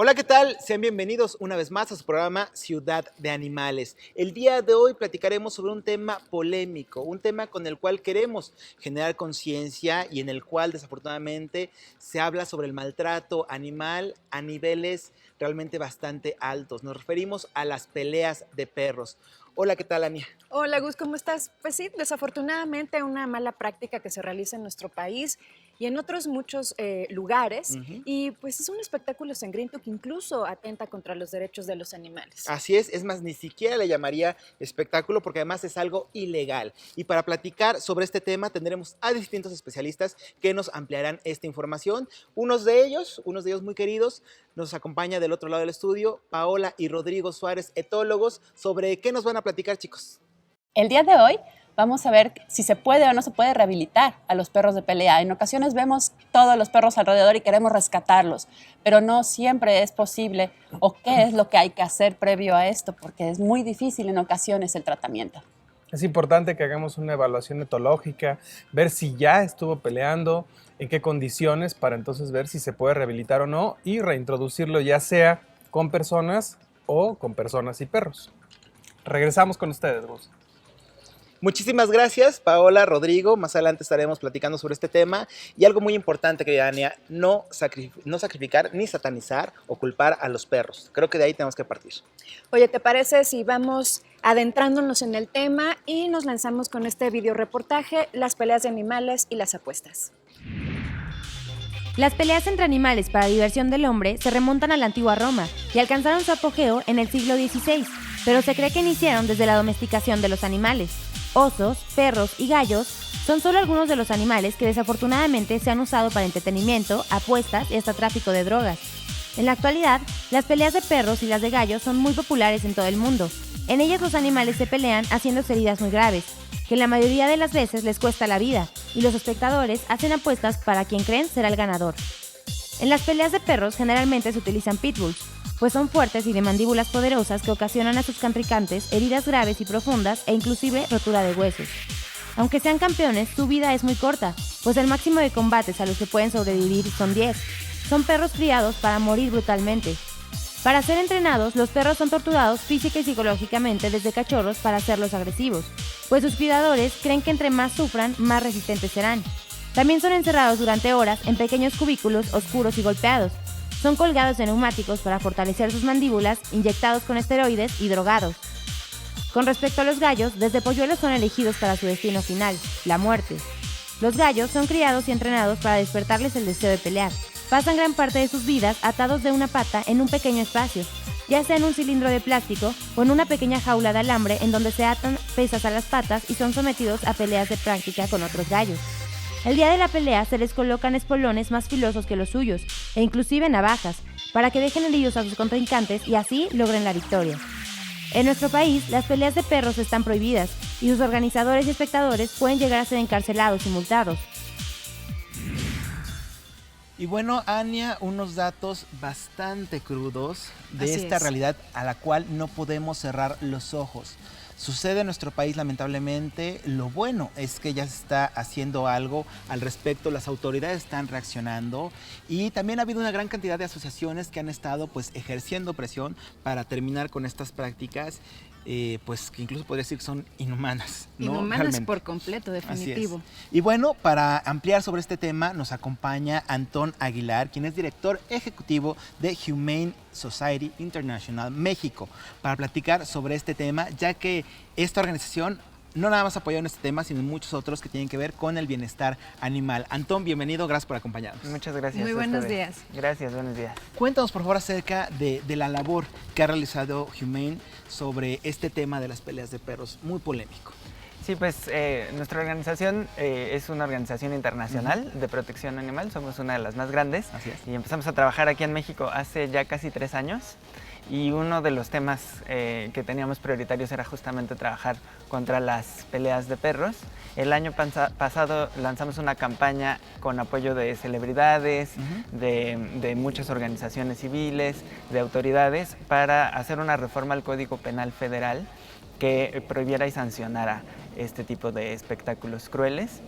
Hola, ¿qué tal? Sean bienvenidos una vez más a su programa Ciudad de Animales. El día de hoy platicaremos sobre un tema polémico, un tema con el cual queremos generar conciencia y en el cual desafortunadamente se habla sobre el maltrato animal a niveles realmente bastante altos. Nos referimos a las peleas de perros. Hola, ¿qué tal, Ania? Hola Gus, ¿cómo estás? Pues sí, desafortunadamente una mala práctica que se realiza en nuestro país y en otros muchos lugares, y pues es un espectáculo sangriento que incluso atenta contra los derechos de los animales. Así es más, ni siquiera le llamaría espectáculo porque además es algo ilegal. Y para platicar sobre este tema tendremos a distintos especialistas que nos ampliarán esta información. Unos de ellos muy queridos, nos acompaña del otro lado del estudio, Paola y Rodrigo Suárez, etólogos. ¿Sobre qué nos van a platicar, chicos? El día de hoy vamos a ver si se puede o no se puede rehabilitar a los perros de pelea. En ocasiones vemos todos los perros alrededor y queremos rescatarlos, pero no siempre es posible o qué es lo que hay que hacer previo a esto, porque es muy difícil en ocasiones el tratamiento. Es importante que hagamos una evaluación etológica, ver si ya estuvo peleando, en qué condiciones, para entonces ver si se puede rehabilitar o no y reintroducirlo ya sea con personas o con personas y perros. Regresamos con ustedes, Gus. Muchísimas gracias, Paola, Rodrigo. Más adelante estaremos platicando sobre este tema. Y algo muy importante, querida Ania, no sacrificar ni satanizar o culpar a los perros. Creo que de ahí tenemos que partir. Oye, ¿te parece si vamos adentrándonos en el tema y nos lanzamos con este videoreportaje, las peleas de animales y las apuestas? Las peleas entre animales para diversión del hombre se remontan a la antigua Roma y alcanzaron su apogeo en el siglo XVI, pero se cree que iniciaron desde la domesticación de los animales. Osos, perros y gallos son solo algunos de los animales que desafortunadamente se han usado para entretenimiento, apuestas y hasta tráfico de drogas. En la actualidad, las peleas de perros y las de gallos son muy populares en todo el mundo. En ellas los animales se pelean haciéndose heridas muy graves, que la mayoría de las veces les cuesta la vida, y los espectadores hacen apuestas para quien creen será el ganador. En las peleas de perros generalmente se utilizan pitbulls, pues son fuertes y de mandíbulas poderosas que ocasionan a sus contrincantes heridas graves y profundas e inclusive rotura de huesos. Aunque sean campeones, su vida es muy corta, pues el máximo de combates a los que pueden sobrevivir son 10. Son perros criados para morir brutalmente. Para ser entrenados, los perros son torturados física y psicológicamente desde cachorros para hacerlos agresivos, pues sus cuidadores creen que entre más sufran, más resistentes serán. También son encerrados durante horas en pequeños cubículos oscuros y golpeados. Son colgados de neumáticos para fortalecer sus mandíbulas, inyectados con esteroides y drogados. Con respecto a los gallos, desde polluelos son elegidos para su destino final, la muerte. Los gallos son criados y entrenados para despertarles el deseo de pelear. Pasan gran parte de sus vidas atados de una pata en un pequeño espacio, ya sea en un cilindro de plástico o en una pequeña jaula de alambre en donde se atan pesas a las patas y son sometidos a peleas de práctica con otros gallos. El día de la pelea se les colocan espolones más filosos que los suyos, e inclusive navajas, para que dejen heridos a sus contrincantes y así logren la victoria. En nuestro país, las peleas de perros están prohibidas, y sus organizadores y espectadores pueden llegar a ser encarcelados y multados. Y bueno, Ania, unos datos bastante crudos de esta realidad a la cual no podemos cerrar los ojos. Sucede en nuestro país lamentablemente. Lo bueno es que ya se está haciendo algo al respecto, las autoridades están reaccionando y también ha habido una gran cantidad de asociaciones que han estado ejerciendo presión para terminar con estas prácticas, pues que incluso podría decir que son inhumanas, ¿no? Inhumanas Realmente. por completo, definitivo. Y bueno, para ampliar sobre este tema nos acompaña Antón Aguilar, quien es director ejecutivo de Humane Society International México, para platicar sobre este tema, ya que esta organización no nada más apoyado en este tema, sino en muchos otros que tienen que ver con el bienestar animal. Antón, bienvenido, gracias por acompañarnos. Muchas gracias. Muy buenos días. Gracias, buenos días. Cuéntanos, por favor, acerca de la labor que ha realizado Humane sobre este tema de las peleas de perros, muy polémico. Sí, pues nuestra organización es una organización internacional de protección animal, somos una de las más grandes. Así es. Y empezamos a trabajar aquí en México hace ya casi 3 años. Y uno de los temas que teníamos prioritarios era justamente trabajar contra las peleas de perros. El año pasado lanzamos una campaña con apoyo de celebridades, de muchas organizaciones civiles, de autoridades, para hacer una reforma al Código Penal Federal que prohibiera y sancionara este tipo de espectáculos crueles.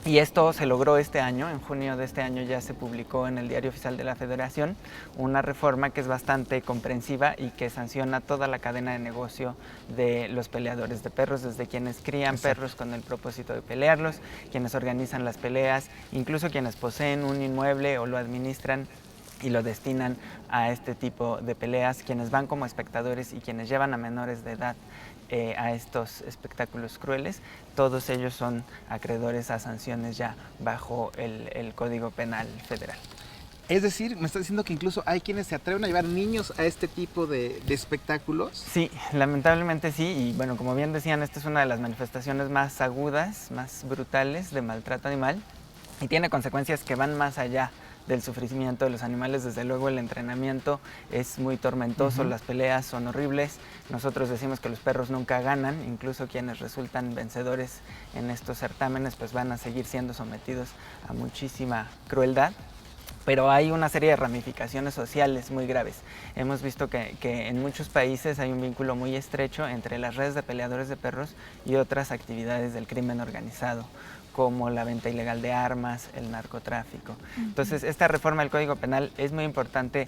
Y esto se logró este año, en junio de este año ya se publicó en el Diario Oficial de la Federación una reforma que es bastante comprensiva y que sanciona toda la cadena de negocio de los peleadores de perros, desde quienes crían perros con el propósito de pelearlos, quienes organizan las peleas, incluso quienes poseen un inmueble o lo administran y lo destinan a este tipo de peleas, quienes van como espectadores y quienes llevan a menores de edad a estos espectáculos crueles, todos ellos son acreedores a sanciones ya bajo el Código Penal Federal. Es decir, me estás diciendo que incluso hay quienes se atreven a llevar niños a este tipo de espectáculos. Sí, lamentablemente sí, y bueno, como bien decían, esta es una de las manifestaciones más agudas, más brutales de maltrato animal y tiene consecuencias que van más allá del sufrimiento de los animales. Desde luego el entrenamiento es muy tormentoso, las peleas son horribles. Nosotros decimos que los perros nunca ganan, incluso quienes resultan vencedores en estos certámenes pues van a seguir siendo sometidos a muchísima crueldad. Pero hay una serie de ramificaciones sociales muy graves. Hemos visto que en muchos países hay un vínculo muy estrecho entre las redes de peleadores de perros y otras actividades del crimen organizado, como la venta ilegal de armas, el narcotráfico. Entonces, esta reforma del Código Penal es muy importante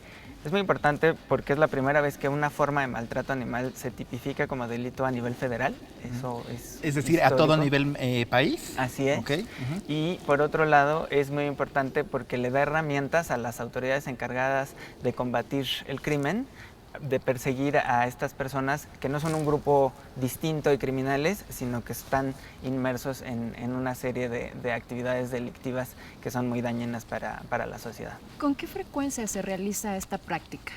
porque es la primera vez que una forma de maltrato animal se tipifica como delito a nivel federal. Eso es decir, histórico. A todo nivel país. Así es. Okay. Y por otro lado, es muy importante porque le da herramientas a las autoridades encargadas de combatir el crimen, de perseguir a estas personas que no son un grupo distinto de criminales, sino que están inmersos en una serie de actividades delictivas que son muy dañinas para la sociedad. ¿Con qué frecuencia se realiza esta práctica?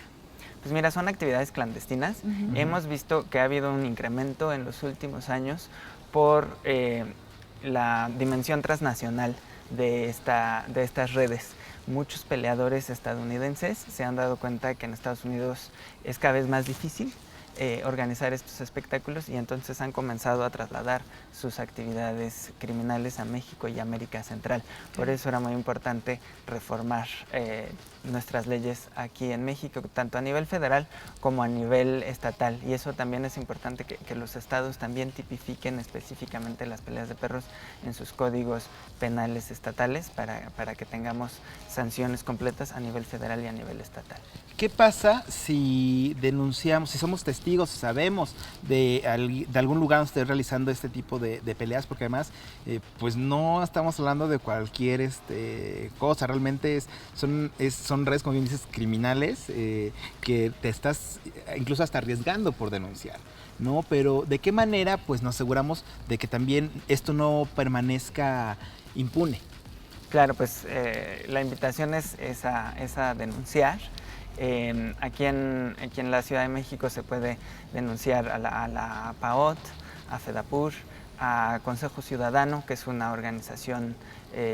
Pues mira, son actividades clandestinas. Hemos visto que ha habido un incremento en los últimos años por la dimensión transnacional de estas redes. Muchos peleadores estadounidenses se han dado cuenta que en Estados Unidos es cada vez más difícil organizar estos espectáculos y entonces han comenzado a trasladar sus actividades criminales a México y América Central. Por eso era muy importante reformar nuestras leyes aquí en México, tanto a nivel federal como a nivel estatal. Y eso también es importante que los estados también tipifiquen específicamente las peleas de perros en sus códigos penales estatales para que tengamos sanciones completas a nivel federal y a nivel estatal. ¿Qué pasa si denunciamos, si somos testigos, si sabemos de algún lugar donde esté realizando este tipo de peleas? Porque además, pues no estamos hablando de cualquier cosa, realmente son redes, como bien dices, criminales, que te estás incluso hasta arriesgando por denunciar, ¿no? Pero ¿de qué manera pues nos aseguramos de que también esto no permanezca impune? Claro, pues la invitación es a denunciar. Aquí en la Ciudad de México se puede denunciar a la PAOT, a FEDAPUR, a Consejo Ciudadano, que es una organización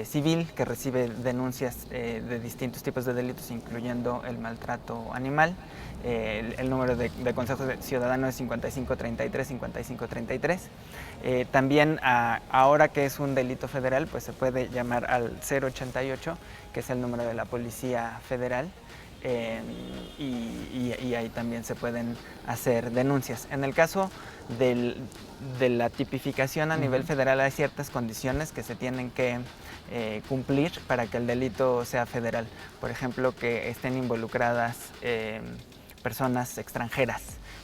civil que recibe denuncias de distintos tipos de delitos, incluyendo el maltrato animal. El número de Consejo Ciudadano es 5533-5533. También ahora que es un delito federal, pues se puede llamar al 088, que es el número de la Policía Federal. Y ahí también se pueden hacer denuncias. En el caso de la tipificación a nivel federal hay ciertas condiciones que se tienen que cumplir para que el delito sea federal. Por ejemplo, que estén involucradas personas extranjeras.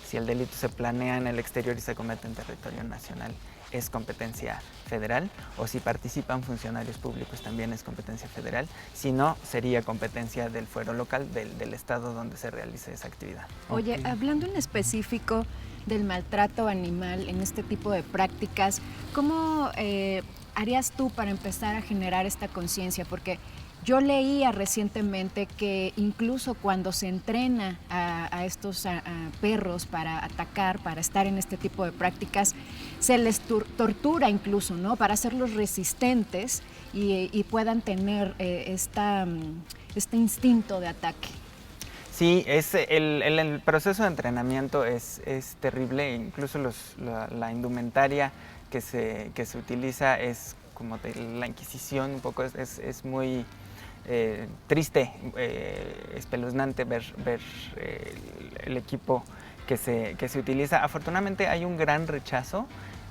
Si el delito se planea en el exterior y se comete en territorio nacional, es competencia federal, o si participan funcionarios públicos también es competencia federal, si no sería competencia del fuero local del estado donde se realice esa actividad. Oye, hablando en específico del maltrato animal en este tipo de prácticas, ¿cómo harías tú para empezar a generar esta conciencia? Porque yo leía recientemente que incluso cuando se entrena a estos perros para atacar, para estar en este tipo de prácticas, se les tortura incluso, ¿no? Para hacerlos resistentes y puedan tener este instinto de ataque. Sí, el proceso de entrenamiento es terrible, incluso la indumentaria que se utiliza es como de la Inquisición, un poco es muy triste, espeluznante ver el equipo que se utiliza. Afortunadamente hay un gran rechazo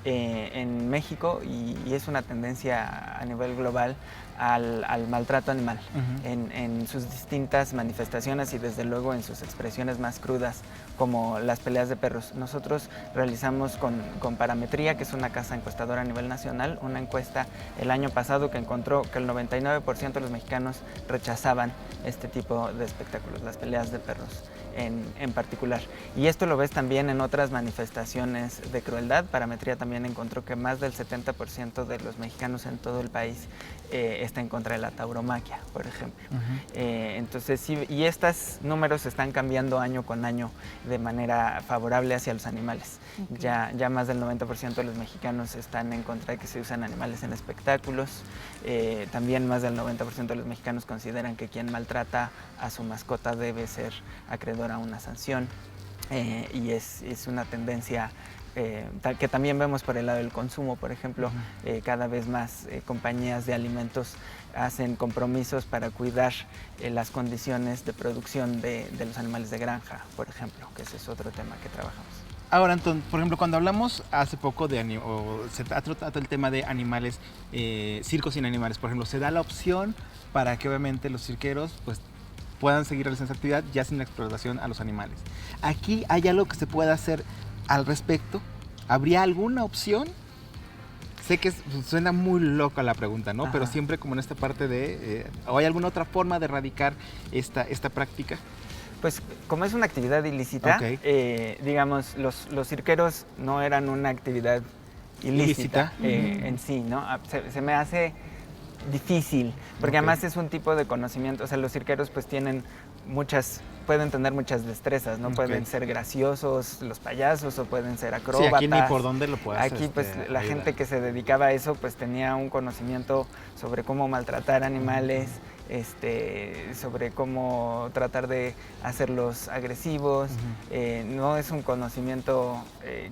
en México y es una tendencia a nivel global al maltrato animal en sus distintas manifestaciones y desde luego en sus expresiones más crudas, como las peleas de perros. Nosotros realizamos con Parametría, que es una casa encuestadora a nivel nacional, una encuesta el año pasado que encontró que el 99% de los mexicanos rechazaban este tipo de espectáculos, las peleas de perros en particular. Y esto lo ves también en otras manifestaciones de crueldad. Parametría también encontró que más del 70% de los mexicanos en todo el país está en contra de la tauromaquia, por ejemplo. Entonces, sí, y estos números están cambiando año con año de manera favorable hacia los animales. Ya más del 90% de los mexicanos están en contra de que se usen animales en espectáculos. También más del 90% de los mexicanos consideran que quien maltrata a su mascota debe ser acreedor a una sanción. Y es una tendencia que también vemos por el lado del consumo, por ejemplo. Cada vez más compañías de alimentos hacen compromisos para cuidar las condiciones de producción de los animales de granja, por ejemplo, que ese es otro tema que trabajamos. Ahora, Anton, por ejemplo, cuando hablamos hace poco se ha tratado el tema de animales, circos sin animales, por ejemplo, se da la opción para que obviamente los cirqueros pues puedan seguir realizando esa actividad ya sin la explotación a los animales. ¿Aquí hay algo que se pueda hacer al respecto? ¿Habría alguna opción? Sé que suena muy loca la pregunta, ¿no? Ajá. Pero siempre como en esta parte de... ¿o hay alguna otra forma de erradicar esta práctica? Pues como es una actividad ilícita, digamos, los cirqueros no eran una actividad ilícita. En sí, ¿no? Se me hace difícil, porque además es un tipo de conocimiento, o sea, los cirqueros pues pueden tener muchas destrezas, ¿no? Pueden ser graciosos los payasos o pueden ser acróbatas. Sí, aquí ni por dónde lo puedes Aquí pues la gente que se dedicaba a eso pues tenía un conocimiento sobre cómo maltratar animales, sobre cómo tratar de hacerlos agresivos. No es un conocimiento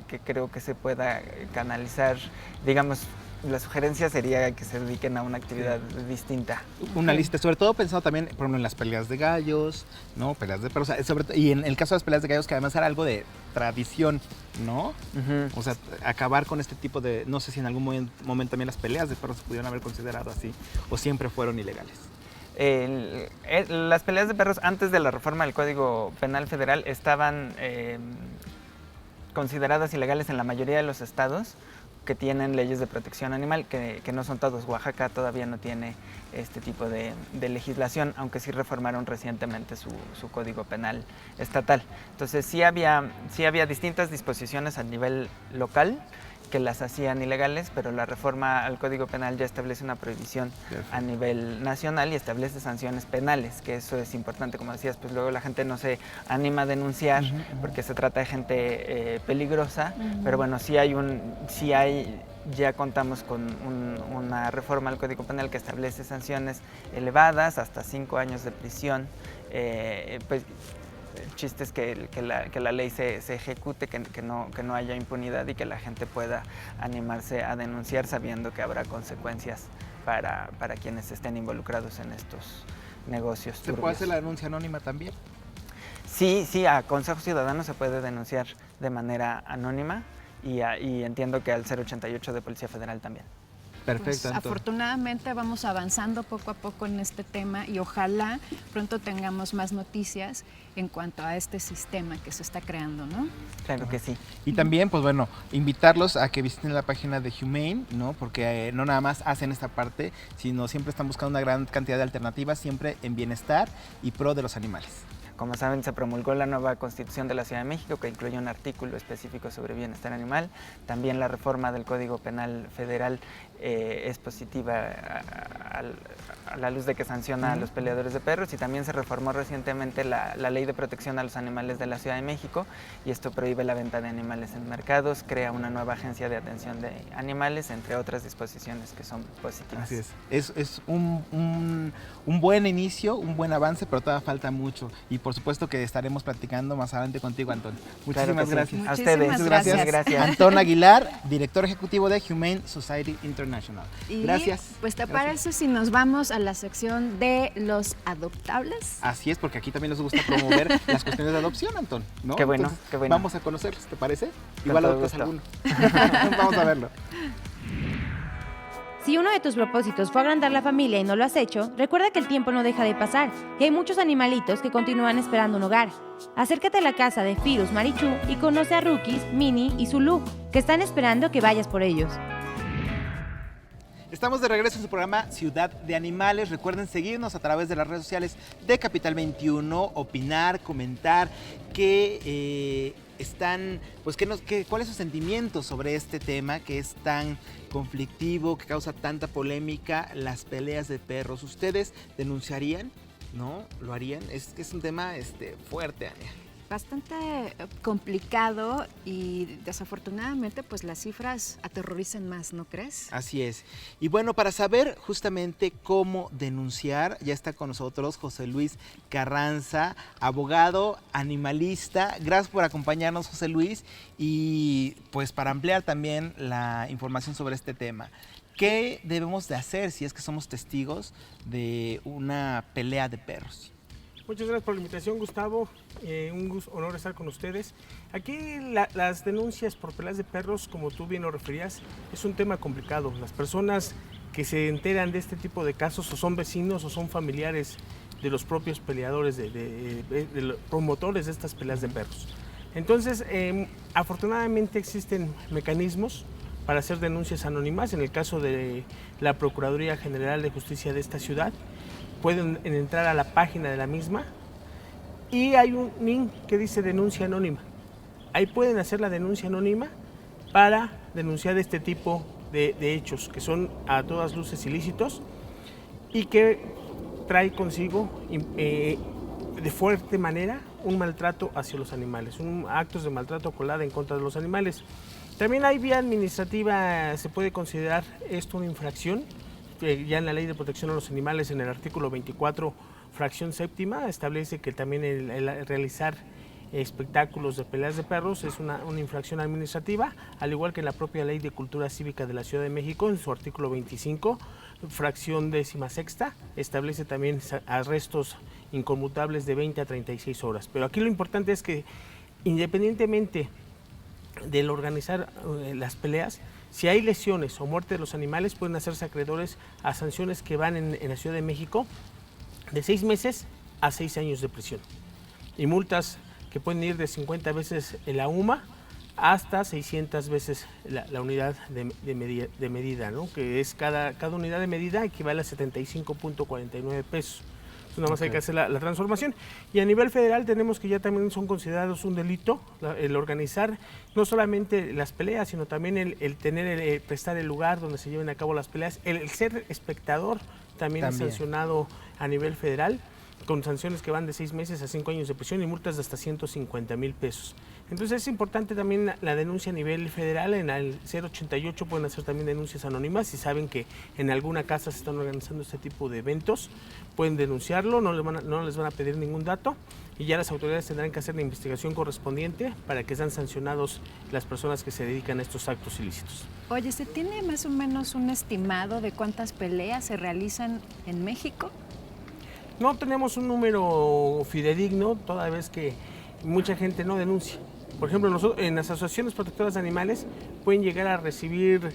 que creo que se pueda canalizar, digamos. La sugerencia sería que se dediquen a una actividad distinta. Una lista, sobre todo pensando también, por ejemplo, en las peleas de gallos, ¿no? Peleas de perros, y en el caso de las peleas de gallos, que además era algo de tradición, ¿no? O sea, acabar con este tipo de, no sé si en algún momento también las peleas de perros se pudieron haber considerado así, o siempre fueron ilegales. Las peleas de perros antes de la reforma del Código Penal Federal estaban consideradas ilegales en la mayoría de los estados que tienen leyes de protección animal, que no son todos. Oaxaca todavía no tiene este tipo de legislación, aunque sí reformaron recientemente su código penal estatal. Entonces sí había distintas disposiciones a nivel local que las hacían ilegales, pero la reforma al Código Penal ya establece una prohibición a nivel nacional y establece sanciones penales, que eso es importante. Como decías, pues luego la gente no se anima a denunciar porque se trata de gente peligrosa, pero bueno, ya contamos con una reforma al Código Penal que establece sanciones elevadas, hasta 5 años de prisión. Pues el chiste es que la ley se ejecute, que no haya impunidad y que la gente pueda animarse a denunciar sabiendo que habrá consecuencias para quienes estén involucrados en estos negocios turbios. ¿Se puede hacer la denuncia anónima también? Sí, a Consejo Ciudadano se puede denunciar de manera anónima y entiendo que al 088 de Policía Federal también. Perfecto. Pues, afortunadamente vamos avanzando poco a poco en este tema y ojalá pronto tengamos más noticias en cuanto a este sistema que se está creando, ¿no? Claro que sí. Y también, pues bueno, invitarlos a que visiten la página de Humane, ¿no? Porque no nada más hacen esta parte, sino siempre están buscando una gran cantidad de alternativas, siempre en bienestar y pro de los animales. Como saben, se promulgó la nueva Constitución de la Ciudad de México, que incluye un artículo específico sobre bienestar animal. También la reforma del Código Penal Federal es positiva a la luz de que sanciona a los peleadores de perros, y también se reformó recientemente la Ley de Protección a los Animales de la Ciudad de México, y esto prohíbe la venta de animales en mercados, crea una nueva agencia de atención de animales, entre otras disposiciones que son positivas. Así es un buen inicio, un buen avance, pero todavía falta mucho. Y por supuesto que estaremos platicando más adelante contigo, Antón. Claro Muchísimas que sí. gracias. A ustedes. Muchísimas Gracias. Gracias. Antón Aguilar, director ejecutivo de Humane Society International. Y, Gracias. pues, ¿te Gracias. parece si nos vamos a la sección de los adoptables? Así es, porque aquí también nos gusta promover las cuestiones de adopción, Antón, ¿no? Qué bueno, Entonces, qué bueno. Vamos a conocerlos, ¿te parece? Con Igual todo adoptas gusto. alguno. Vamos a verlo. Si uno de tus propósitos fue agrandar la familia y no lo has hecho, recuerda que el tiempo no deja de pasar y hay muchos animalitos que continúan esperando un hogar. Acércate a la casa de Firus Marichu y conoce a Rookies, Minnie y Zulu, que están esperando que vayas por ellos. Estamos de regreso en su programa Ciudad de Animales. Recuerden seguirnos a través de las redes sociales de Capital 21, opinar, comentar cuáles sus sentimientos sobre este tema que es tan conflictivo, que causa tanta polémica, las peleas de perros. ¿Ustedes denunciarían? ¿No? ¿Lo harían? Es un tema fuerte, Ania. Bastante complicado y desafortunadamente pues las cifras aterrorizan más, ¿no crees? Así es. Y bueno, para saber justamente cómo denunciar, ya está con nosotros José Luis Carranza, abogado animalista. Gracias por acompañarnos, José Luis, y pues para ampliar también la información sobre este tema. ¿Qué debemos de hacer si es que somos testigos de una pelea de perros? Muchas gracias por la invitación, Gustavo. Un honor estar con ustedes. Aquí las denuncias por peleas de perros, como tú bien lo referías, es un tema complicado. Las personas que se enteran de este tipo de casos o son vecinos o son familiares de los propios peleadores, de los promotores de estas peleas de perros. Entonces, afortunadamente existen mecanismos para hacer denuncias anónimas. En el caso de la Procuraduría General de Justicia de esta ciudad, pueden entrar a la página de la misma y hay un link que dice denuncia anónima. Ahí pueden hacer la denuncia anónima para denunciar este tipo de hechos que son a todas luces ilícitos y que trae consigo de fuerte manera un maltrato hacia los animales, actos de maltrato colada en contra de los animales. También hay vía administrativa, se puede considerar esto una infracción. Ya en la Ley de Protección a los Animales, en el artículo 24, fracción séptima, establece que también el realizar espectáculos de peleas de perros es una infracción administrativa, al igual que en la propia Ley de Cultura Cívica de la Ciudad de México, en su artículo 25, fracción 16ª, establece también arrestos inconmutables de 20 a 36 horas. Pero aquí lo importante es que, independientemente del organizar las peleas, si hay lesiones o muerte de los animales, pueden hacerse acreedores a sanciones que van en la Ciudad de México de 6 meses a 6 años de prisión. Y multas que pueden ir de 50 veces la UMA hasta 600 veces la unidad de medida, ¿no? Que es cada unidad de medida equivale a 75.49 pesos. Nada más hay que hacer la transformación. Y a nivel federal tenemos que ya también son considerados un delito el organizar no solamente las peleas, sino también el prestar el lugar donde se lleven a cabo las peleas. El ser espectador también es sancionado a nivel federal, con sanciones que van de 6 meses a 5 años de prisión y multas de hasta 150,000 pesos. Entonces es importante también la denuncia a nivel federal. En el 088 pueden hacer también denuncias anónimas. Si saben que en alguna casa se están organizando este tipo de eventos, pueden denunciarlo, no les van a pedir ningún dato y ya las autoridades tendrán que hacer la investigación correspondiente para que sean sancionados las personas que se dedican a estos actos ilícitos. Oye, ¿se tiene más o menos un estimado de cuántas peleas se realizan en México? No tenemos un número fidedigno, toda vez que mucha gente no denuncia. Por ejemplo, nosotros en las asociaciones protectoras de animales pueden llegar a recibir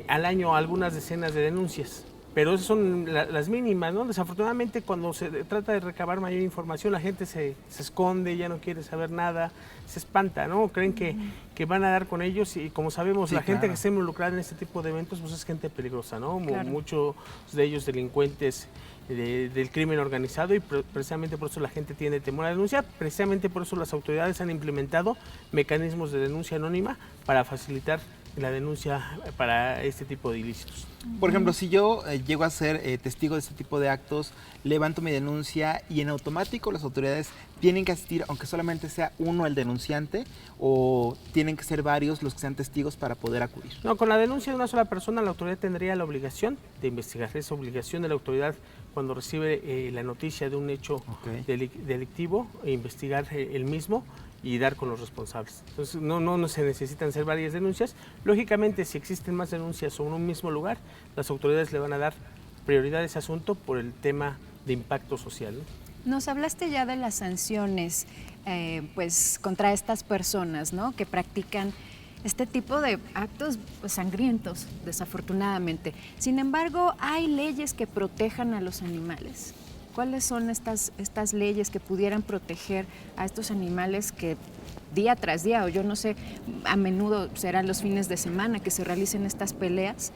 al año algunas decenas de denuncias, pero esas son las mínimas, ¿no? Desafortunadamente, cuando se trata de recabar mayor información, la gente se esconde, ya no quiere saber nada, se espanta, ¿no? Creen que van a dar con ellos y, como sabemos, la gente que está involucrada en este tipo de eventos pues es gente peligrosa, ¿no? Claro. Muchos de ellos delincuentes del crimen organizado, y precisamente por eso la gente tiene temor a denunciar. Precisamente por eso las autoridades han implementado mecanismos de denuncia anónima para facilitar la denuncia para este tipo de ilícitos. Por ejemplo, si yo llego a ser testigo de este tipo de actos, levanto mi denuncia y en automático las autoridades tienen que asistir, aunque solamente sea uno el denunciante, o tienen que ser varios los que sean testigos para poder acudir. No, con la denuncia de una sola persona la autoridad tendría la obligación de investigar. Es obligación de la autoridad cuando recibe la noticia de un hecho delictivo e investigar el mismo y dar con los responsables. Entonces no se necesitan hacer varias denuncias. Lógicamente, si existen más denuncias en un mismo lugar, las autoridades le van a dar prioridad a ese asunto por el tema de impacto social, ¿no? Nos hablaste ya de las sanciones pues contra estas personas, ¿no?, que practican este tipo de actos pues, sangrientos, desafortunadamente. Sin embargo, hay leyes que protejan a los animales. ¿Cuáles son estas leyes que pudieran proteger a estos animales que día tras día, o yo no sé, a menudo serán los fines de semana que se realicen estas peleas,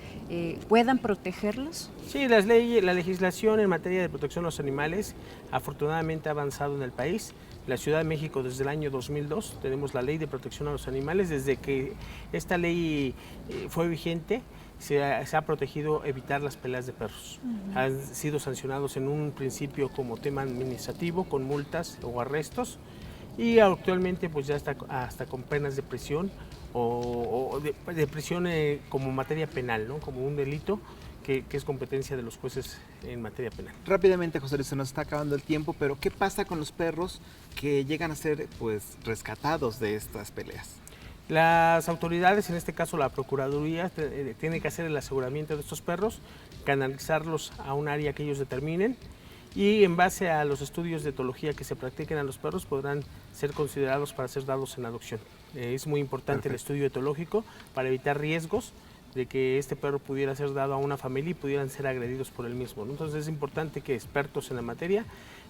puedan protegerlos? Sí, la legislación en materia de protección a los animales afortunadamente ha avanzado en el país. La Ciudad de México desde el año 2002 tenemos la Ley de Protección a los Animales. Desde que esta ley fue vigente, se ha protegido evitar las peleas de perros. Han sido sancionados en un principio como tema administrativo, con multas o arrestos, y actualmente pues ya hasta con penas de prisión o de prisión como materia penal, ¿no?, como un delito que es competencia de los jueces en materia penal. Rápidamente, José Luis, se nos está acabando el tiempo, pero ¿qué pasa con los perros que llegan a ser pues rescatados de estas peleas? Las autoridades, en este caso la Procuraduría, tiene que hacer el aseguramiento de estos perros, canalizarlos a un área que ellos determinen, y en base a los estudios de etología que se practiquen a los perros podrán ser considerados para ser dados en adopción. Es muy importante el estudio etológico para evitar riesgos de que este perro pudiera ser dado a una familia y pudieran ser agredidos por el mismo, ¿no? Entonces es importante que expertos en la materia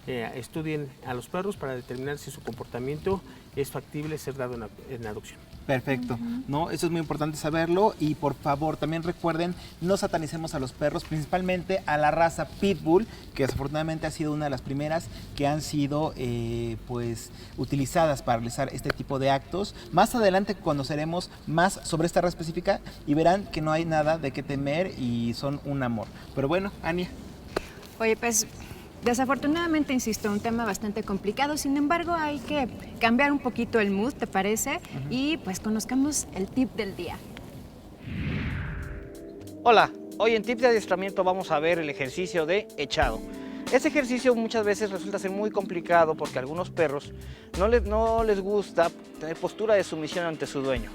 estudien a los perros para determinar si su comportamiento es factible ser dado en adopción. Perfecto, ¿no? Eso es muy importante saberlo, y por favor también recuerden, no satanicemos a los perros, principalmente a la raza Pitbull, que desafortunadamente ha sido una de las primeras que han sido pues utilizadas para realizar este tipo de actos. Más adelante conoceremos más sobre esta raza específica y verán que no hay nada de qué temer y son un amor. Pero bueno, Ania. Oye, pues desafortunadamente, insisto, un tema bastante complicado. Sin embargo, hay que cambiar un poquito el mood, ¿te parece? Y pues conozcamos el tip del día. Hola, hoy en Tips de Adiestramiento vamos a ver el ejercicio de echado. Este ejercicio muchas veces resulta ser muy complicado porque a algunos perros no les gusta tener postura de sumisión ante su dueño.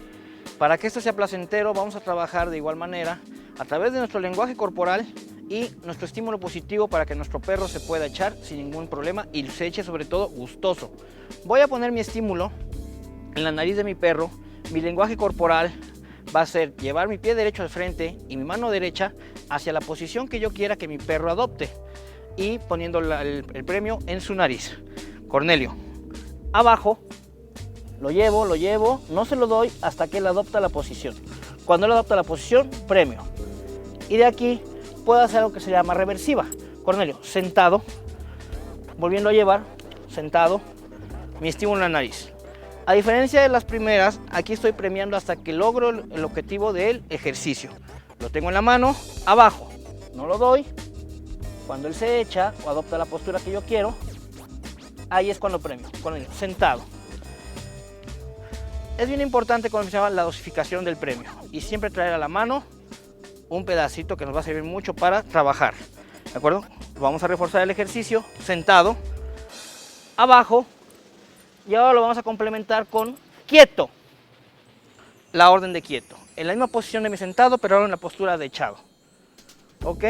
Para que esto sea placentero, vamos a trabajar de igual manera a través de nuestro lenguaje corporal y nuestro estímulo positivo para que nuestro perro se pueda echar sin ningún problema y se eche sobre todo gustoso. Voy a poner mi estímulo en la nariz de mi perro. Mi lenguaje corporal va a ser llevar mi pie derecho al frente y mi mano derecha hacia la posición que yo quiera que mi perro adopte y poniendo el premio en su nariz. Cornelio, abajo, lo llevo, no se lo doy hasta que él adopta la posición. Cuando él adopta la posición, premio. Y de aquí puedo hacer algo que se llama reversiva. Cornelio, sentado, volviendo a llevar, sentado, mi estímulo en la nariz. A diferencia de las primeras, aquí estoy premiando hasta que logro el objetivo del ejercicio. Lo tengo en la mano, abajo, no lo doy. Cuando él se echa o adopta la postura que yo quiero, ahí es cuando premio. Cornelio, sentado. Es bien importante cuando se llama la dosificación del premio y siempre traer a la mano un pedacito que nos va a servir mucho para trabajar, ¿de acuerdo? Vamos a reforzar el ejercicio sentado, abajo, y ahora lo vamos a complementar con quieto, la orden de quieto, en la misma posición de mi sentado, pero ahora en la postura de echado, ¿ok?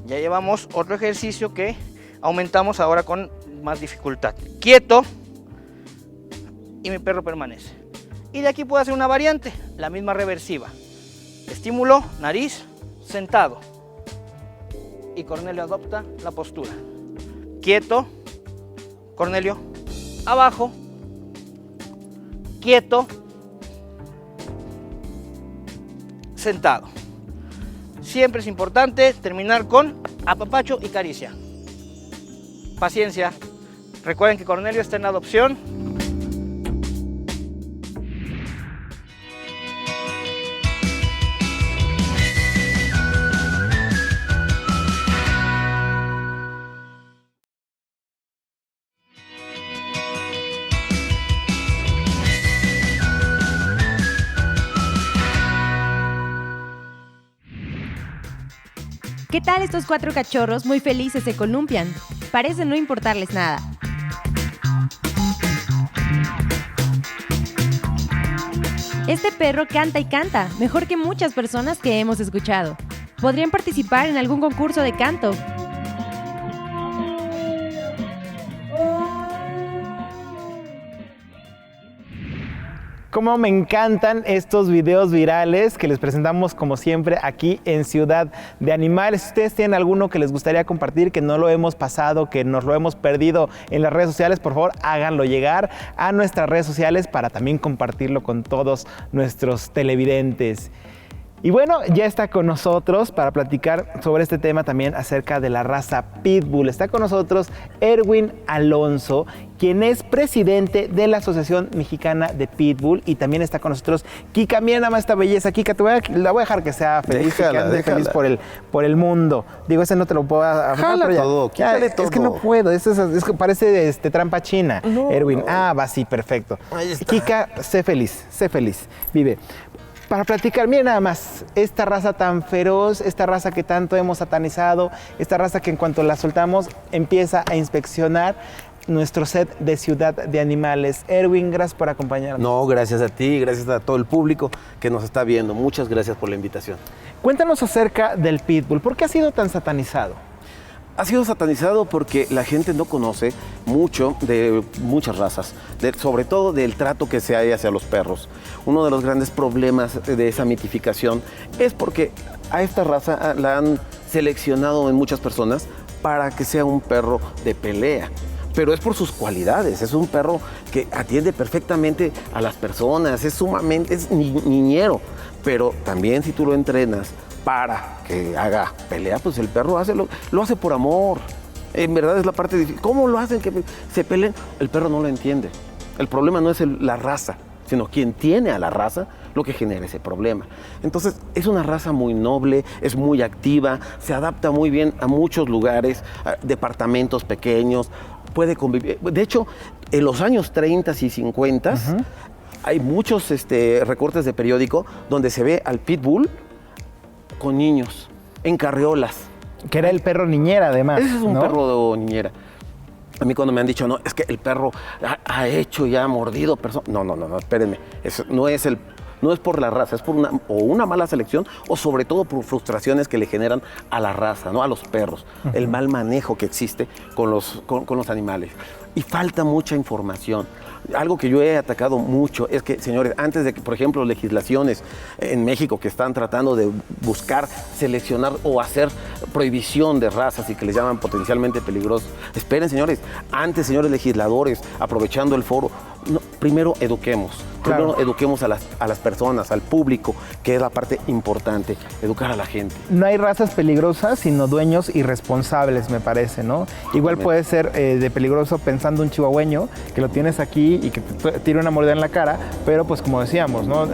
Ya llevamos otro ejercicio que aumentamos ahora con más dificultad, quieto, y mi perro permanece. Y de aquí puedo hacer una variante, la misma reversiva, estímulo, nariz, sentado, y Cornelio adopta la postura, quieto, Cornelio, abajo, quieto, sentado. Siempre es importante terminar con apapacho y caricia. Paciencia. Recuerden que Cornelio está en adopción. ¿Qué tal estos 4 cachorros muy felices se columpian? Parece no importarles nada. Este perro canta y canta, mejor que muchas personas que hemos escuchado. Podrían participar en algún concurso de canto. Cómo me encantan estos videos virales que les presentamos como siempre aquí en Ciudad de Animales. Si ustedes tienen alguno que les gustaría compartir, que no lo hemos pasado, que nos lo hemos perdido en las redes sociales, por favor háganlo llegar a nuestras redes sociales para también compartirlo con todos nuestros televidentes. Y bueno, ya está con nosotros para platicar sobre este tema también acerca de la raza Pitbull. Está con nosotros Erwin Alonso, quien es presidente de la Asociación Mexicana de Pitbull, y también está con nosotros Kika. Mira nada más esta belleza, Kika, la voy a dejar que sea feliz, que ande feliz por el mundo. Digo, ese no te lo puedo afirmar, pero ya, todo, quítale todo. Es que no puedo, es que parece trampa china, No. Erwin. Ah, va, sí, perfecto. Ahí está. Kika, sé feliz, vive. Para platicar, miren nada más, esta raza tan feroz, esta raza que tanto hemos satanizado, esta raza que en cuanto la soltamos empieza a inspeccionar nuestro set de Ciudad de Animales. Erwin, gracias por acompañarnos. No, gracias a ti, gracias a todo el público que nos está viendo. Muchas gracias por la invitación. Cuéntanos acerca del Pitbull. ¿Por qué ha sido tan satanizado? Ha sido satanizado porque la gente no conoce mucho de muchas razas, sobre todo del trato que se hay hacia los perros. Uno de los grandes problemas de esa mitificación es porque a esta raza la han seleccionado en muchas personas para que sea un perro de pelea. Pero es por sus cualidades, es un perro que atiende perfectamente a las personas, es niñero, pero también si tú lo entrenas para que haga pelea, pues el perro lo hace por amor. En verdad es la parte difícil. ¿Cómo lo hacen que se peleen? El perro no lo entiende. El problema no es la raza, sino quien tiene a la raza lo que genera ese problema. Entonces, es una raza muy noble, es muy activa, se adapta muy bien a muchos lugares, a departamentos pequeños, puede convivir. De hecho, en los años 30 y 50 hay muchos recortes de periódico donde se ve al Pitbull con niños, en carriolas. Que era el perro niñera, además. Ese es un ¿no? perro niñera. A mí cuando me han dicho, no, es que el perro ha hecho y ha mordido personas. No, espérenme. Eso no es por la raza, es por una mala selección o sobre todo por frustraciones que le generan a la raza, ¿no? A los perros. El mal manejo que existe con los animales. Y falta mucha información. Algo que yo he atacado mucho es que, señores, antes de que, por ejemplo, legislaciones en México que están tratando de buscar seleccionar o hacer prohibición de razas y que les llaman potencialmente peligrosos, esperen, señores, antes, señores legisladores, aprovechando el foro, primero eduquemos. Claro. Primero eduquemos a las personas, al público, que es la parte importante, educar a la gente. No hay razas peligrosas, sino dueños irresponsables, me parece, ¿no? Igual puede ser de peligroso pensando un chihuahueño, que lo tienes aquí y que te tire una mordida en la cara, pero pues como decíamos, ¿no?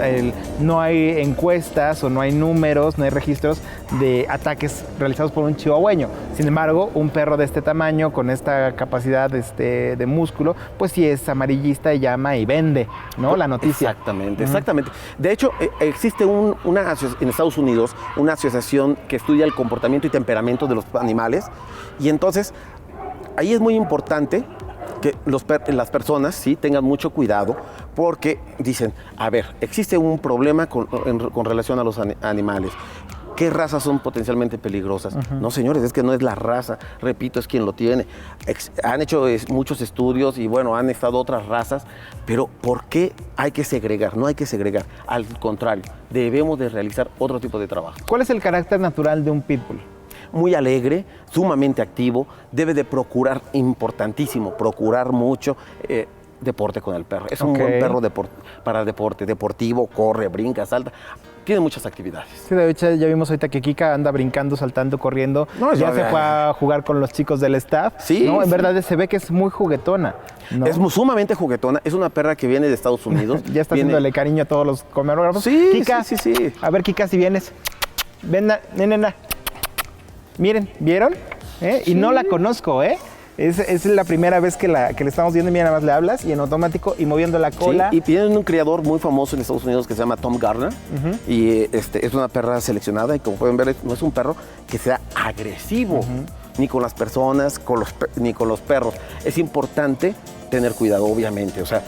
No hay encuestas o no hay números, no hay registros de ataques realizados por un chihuahueño. Sin embargo, un perro de este tamaño, con esta capacidad de músculo, pues sí es amarillista y llama y vende, ¿no? La noticia. Exactamente. De hecho, existe en Estados Unidos una asociación que estudia el comportamiento y temperamento de los animales, y entonces ahí es muy importante que las personas sí tengan mucho cuidado, porque dicen, a ver, existe un problema con relación a los animales. ¿Qué razas son potencialmente peligrosas? No, señores, es que no es la raza, repito, es quien lo tiene. Han hecho muchos estudios y bueno, han estado otras razas, pero ¿por qué hay que segregar? No hay que segregar, al contrario, debemos de realizar otro tipo de trabajo. ¿Cuál es el carácter natural de un pitbull? Muy alegre, sumamente activo, debe de procurar, importantísimo, procurar mucho deporte con el perro. Es un buen perro para deporte, deportivo, corre, brinca, salta. Tiene muchas actividades. Sí, de hecho ya vimos ahorita que Kika anda brincando, saltando, corriendo. No, ya se fue a jugar con los chicos del staff. Sí, ¿no? En verdad se ve que es muy juguetona, ¿no? Es sumamente juguetona. Es una perra que viene de Estados Unidos. Ya está haciéndole cariño a todos los camarógrafos. Sí, Kika, sí. A ver, Kika, si vienes. Ven, nena. Miren, ¿vieron? Sí. Y no la conozco, ¿eh? Es la primera vez que le estamos viendo, mira, nada más le hablas y en automático y moviendo la cola. Sí, y tienen un criador muy famoso en Estados Unidos que se llama Tom Garner. Y es una perra seleccionada y como pueden ver, no es un perro que sea agresivo, ni con las personas, ni con los perros. Es importante tener cuidado, obviamente. O sea,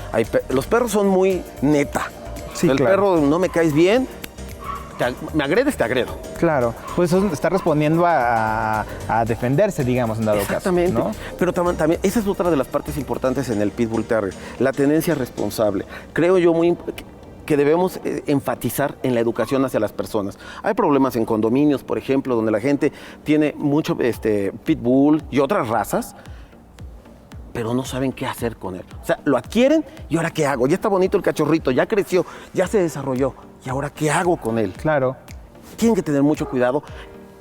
los perros son muy neta. Sí, el claro. perro, no me caes bien, me agredes, te agredo. Claro, pues eso está respondiendo a defenderse, digamos, en dado Exactamente. caso, ¿no? Pero también, esa es otra de las partes importantes en el Pitbull Terrier, la tenencia responsable. Creo yo que debemos enfatizar en la educación hacia las personas. Hay problemas en condominios, por ejemplo, donde la gente tiene mucho Pitbull y otras razas, pero no saben qué hacer con él. O sea, lo adquieren y ¿ahora qué hago? Ya está bonito el cachorrito, ya creció, ya se desarrolló. ¿Y ahora qué hago con él? Claro. Tienen que tener mucho cuidado,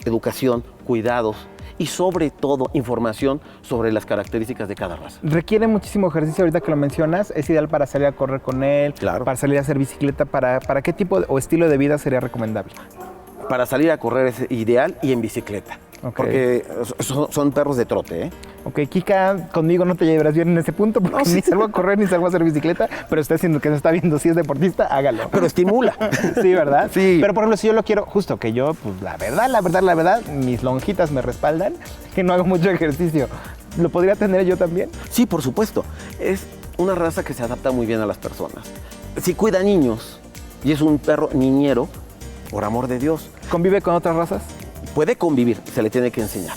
educación, cuidados y sobre todo información sobre las características de cada raza. Requiere muchísimo ejercicio, ahorita que lo mencionas, es ideal para salir a correr con él, Claro. para salir a hacer bicicleta, ¿para qué tipo o estilo de vida sería recomendable? Para salir a correr es ideal y en bicicleta. Ok. Porque son perros de trote, ¿eh? Ok, Kika, conmigo no te llevarás bien en ese punto porque ni salgo a correr ni salgo a hacer bicicleta, pero usted siendo que se está viendo, si es deportista, hágalo. Pero estimula. Sí, ¿verdad? Sí. Pero por ejemplo, si yo lo quiero, justo que yo, pues la verdad, mis lonjitas me respaldan, que no hago mucho ejercicio. ¿Lo podría tener yo también? Sí, por supuesto. Es una raza que se adapta muy bien a las personas. Si cuida niños y es un perro niñero, por amor de Dios, ¿Convive con otras razas? puede convivir, se le tiene que enseñar.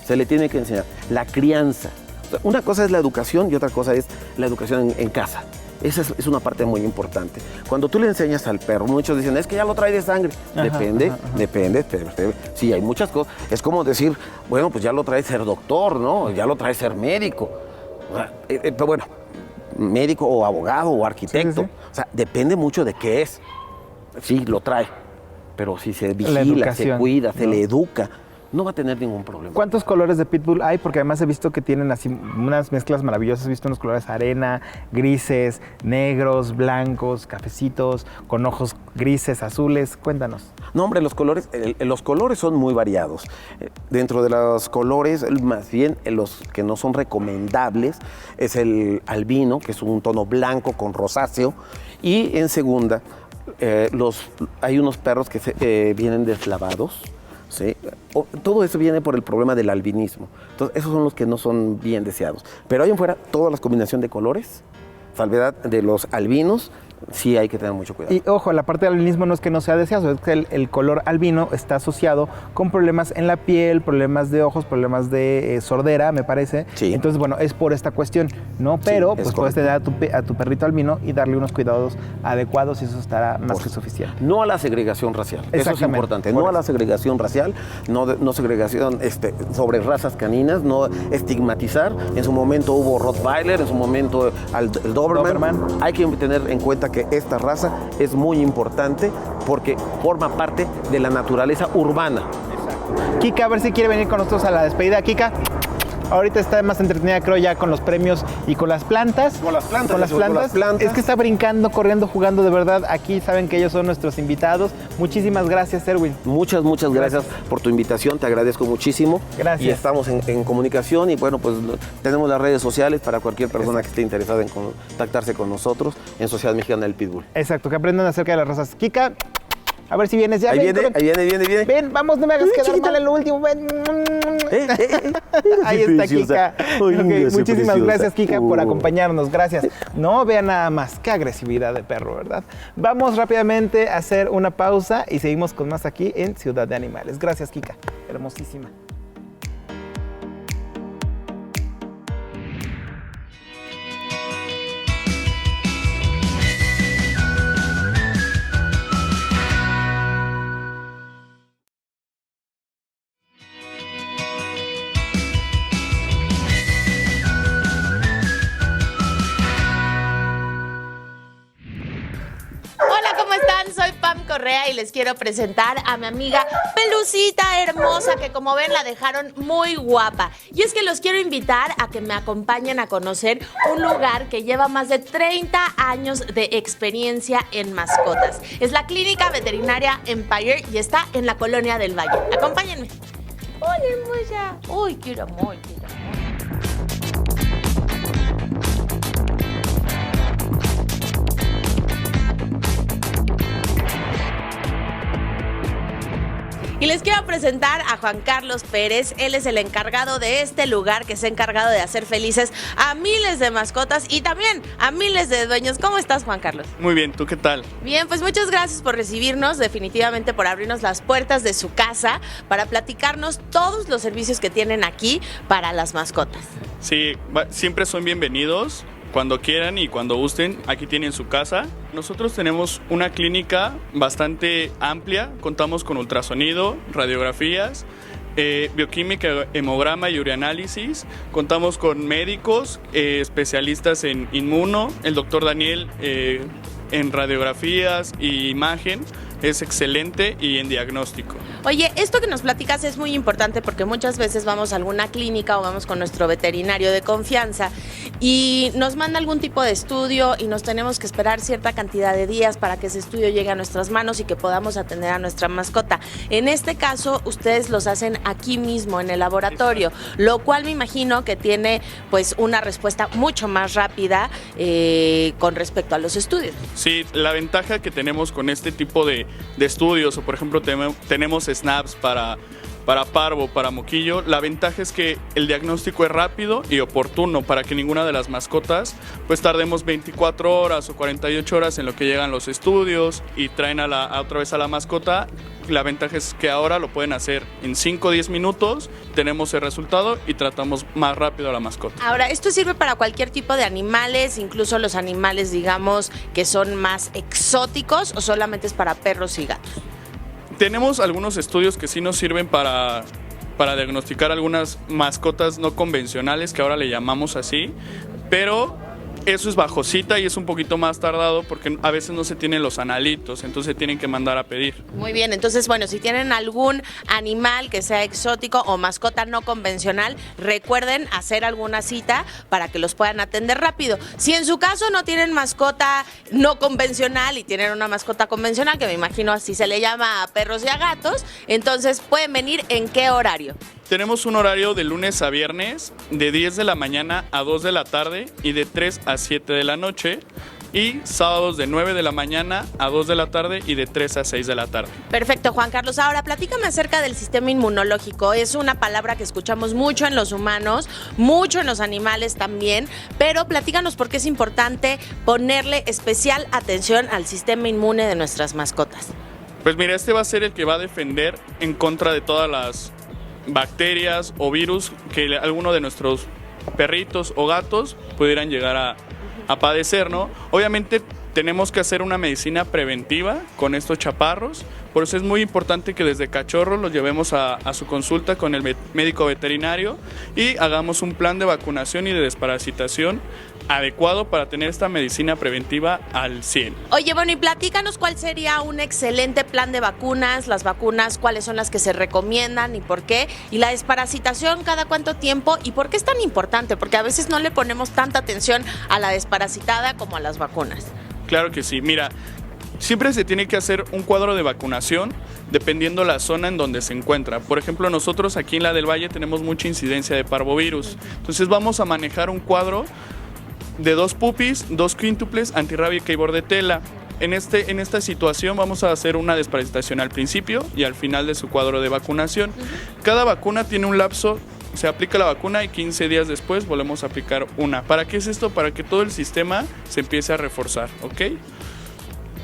Se le tiene que enseñar. La crianza. O sea, una cosa es la educación y otra cosa es la educación en casa. Esa es una parte muy importante. Cuando tú le enseñas al perro, muchos dicen, es que ya lo trae de sangre. Depende. Sí, hay muchas cosas. Es como decir, bueno, pues ya lo trae ser doctor, ¿no? Ya lo trae ser médico. Pero bueno, médico o abogado o arquitecto. Sí. O sea, depende mucho de qué es. Sí, lo trae. Pero si se La vigila, educación, se cuida, se ¿no? le educa, no va a tener ningún problema. ¿Cuántos colores de Pitbull hay? Porque además he visto que tienen así unas mezclas maravillosas. He visto unos colores arena, grises, negros, blancos, cafecitos, con ojos grises, azules. Cuéntanos. No, hombre, los colores son muy variados. Dentro de los colores, más bien los que no son recomendables es el albino, que es un tono blanco con rosáceo, y en segunda hay unos perros que vienen deslavados. ¿Sí? Todo eso viene por el problema del albinismo. Entonces, esos son los que no son bien deseados. Pero ahí en fuera, todas las combinaciones de colores, salvedad de los albinos, sí hay que tener mucho cuidado. Y ojo, la parte del albinismo no es que no sea deseado, es que el color albino está asociado con problemas en la piel, problemas de ojos, problemas de sordera, me parece. Sí. Entonces, bueno, es por esta cuestión, ¿no? Pero es pues puedes correcto. tener a tu perrito albino y darle unos cuidados adecuados y eso estará más que suficiente. No a la segregación racial, eso es Exactamente, importante. por No a la eso. segregación racial, no segregación sobre razas caninas, no estigmatizar. En su momento hubo Rottweiler, en su momento el Doberman. Hay que tener en cuenta que esta raza es muy importante porque forma parte de la naturaleza urbana. Kika, a ver si quiere venir con nosotros a la despedida. Kika, ahorita está más entretenida, creo, ya con los premios y con las plantas. Con las plantas, Con las con las plantas. plantas. Es que está brincando, corriendo, jugando de verdad. Aquí saben que ellos son nuestros invitados. Muchísimas gracias, Erwin. Muchas gracias por tu invitación, te agradezco muchísimo. Gracias. Y estamos en comunicación y bueno, pues tenemos las redes sociales para cualquier persona que esté interesada en contactarse con nosotros en Sociedad Mexicana del Pitbull. Exacto, que aprendan acerca de las razas. Kika, a ver si vienes ya. Ahí ven, viene. Ven, vamos, no me hagas quedar chiquita. mal en lo último. Ven. Ahí Qué está preciosa. Kika. Ay, Ok, gracias, muchísimas preciosa. gracias, Kika, por acompañarnos. Gracias. No vean nada más. Qué agresividad de perro, ¿verdad? Vamos rápidamente a hacer una pausa y seguimos con más aquí en Ciudad de Animales. Gracias, Kika. Hermosísima. Hola, ¿cómo están? Soy Pam Correa y les quiero presentar a mi amiga Pelucita hermosa, que como ven la dejaron muy guapa. Y es que los quiero invitar a que me acompañen a conocer un lugar que lleva más de 30 años de experiencia en mascotas. Es la Clínica Veterinaria Empire y está en la Colonia del Valle. Acompáñenme. Hola, hermosa. Uy, quiero amor, quiero amor. Y les quiero presentar a Juan Carlos Pérez. Él es el encargado de este lugar que se ha encargado de hacer felices a miles de mascotas y también a miles de dueños. ¿Cómo estás, Juan Carlos? Muy bien, ¿tú qué tal? Bien, pues muchas gracias por recibirnos, definitivamente por abrirnos las puertas de su casa para platicarnos todos los servicios que tienen aquí para las mascotas. Sí, siempre son bienvenidos. Cuando quieran y cuando gusten, aquí tienen su casa. Nosotros tenemos una clínica bastante amplia, contamos con ultrasonido, radiografías, bioquímica, hemograma y ureanálisis. Contamos con médicos, especialistas en inmuno, el doctor Daniel en radiografías y imagen. Es excelente y en diagnóstico. Oye, esto que nos platicas es muy importante porque muchas veces vamos a alguna clínica o vamos con nuestro veterinario de confianza y nos manda algún tipo de estudio y nos tenemos que esperar cierta cantidad de días para que ese estudio llegue a nuestras manos y que podamos atender a nuestra mascota. En este caso, ustedes los hacen aquí mismo en el laboratorio, lo cual me imagino que tiene pues una respuesta mucho más rápida con respecto a los estudios. Sí, la ventaja que tenemos con este tipo de estudios, o por ejemplo tenemos snaps para parvo, para moquillo, la ventaja es que el diagnóstico es rápido y oportuno para que ninguna de las mascotas pues tardemos 24 horas o 48 horas en lo que llegan los estudios y traen otra vez a la mascota. La ventaja es que ahora lo pueden hacer en 5 o 10 minutos, tenemos el resultado y tratamos más rápido a la mascota. Ahora, ¿esto sirve para cualquier tipo de animales, incluso los animales, digamos, que son más exóticos o solamente es para perros y gatos? Tenemos algunos estudios que sí nos sirven para diagnosticar algunas mascotas no convencionales, que ahora le llamamos así, pero eso es bajo cita y es un poquito más tardado porque a veces no se tienen los analitos, entonces se tienen que mandar a pedir. Muy bien, entonces bueno, si tienen algún animal que sea exótico o mascota no convencional, recuerden hacer alguna cita para que los puedan atender rápido. Si en su caso no tienen mascota no convencional y tienen una mascota convencional, que me imagino así se le llama a perros y a gatos, entonces pueden venir ¿en qué horario? Tenemos un horario de lunes a viernes, de 10 de la mañana a 2 de la tarde y de 3 a 7 de la noche. Y sábados de 9 de la mañana a 2 de la tarde y de 3 a 6 de la tarde. Perfecto, Juan Carlos. Ahora, platícame acerca del sistema inmunológico. Es una palabra que escuchamos mucho en los humanos, mucho en los animales también, pero platícanos por qué es importante ponerle especial atención al sistema inmune de nuestras mascotas. Pues mira, este va a ser el que va a defender en contra de todas las bacterias o virus que alguno de nuestros perritos o gatos pudieran llegar a padecer, ¿no? Obviamente tenemos que hacer una medicina preventiva con estos chaparros, por eso es muy importante que desde cachorros los llevemos a su consulta con el médico veterinario y hagamos un plan de vacunación y de desparasitación adecuado para tener esta medicina preventiva al 100. Oye, bueno, y platícanos cuál sería un excelente plan de vacunas, las vacunas, cuáles son las que se recomiendan y por qué, y la desparasitación, cada cuánto tiempo y por qué es tan importante, porque a veces no le ponemos tanta atención a la desparasitada como a las vacunas. Claro que sí, mira, siempre se tiene que hacer un cuadro de vacunación dependiendo la zona en donde se encuentra. Por ejemplo, nosotros aquí en la del Valle tenemos mucha incidencia de parvovirus, entonces vamos a manejar un cuadro de 2 pupis, 2 quíntuples, antirrábica y bordetela. En esta situación vamos a hacer una desparasitación al principio y al final de su cuadro de vacunación. Cada vacuna tiene un lapso, se aplica la vacuna y 15 días después volvemos a aplicar una. ¿Para qué es esto? Para que todo el sistema se empiece a reforzar, ¿ok?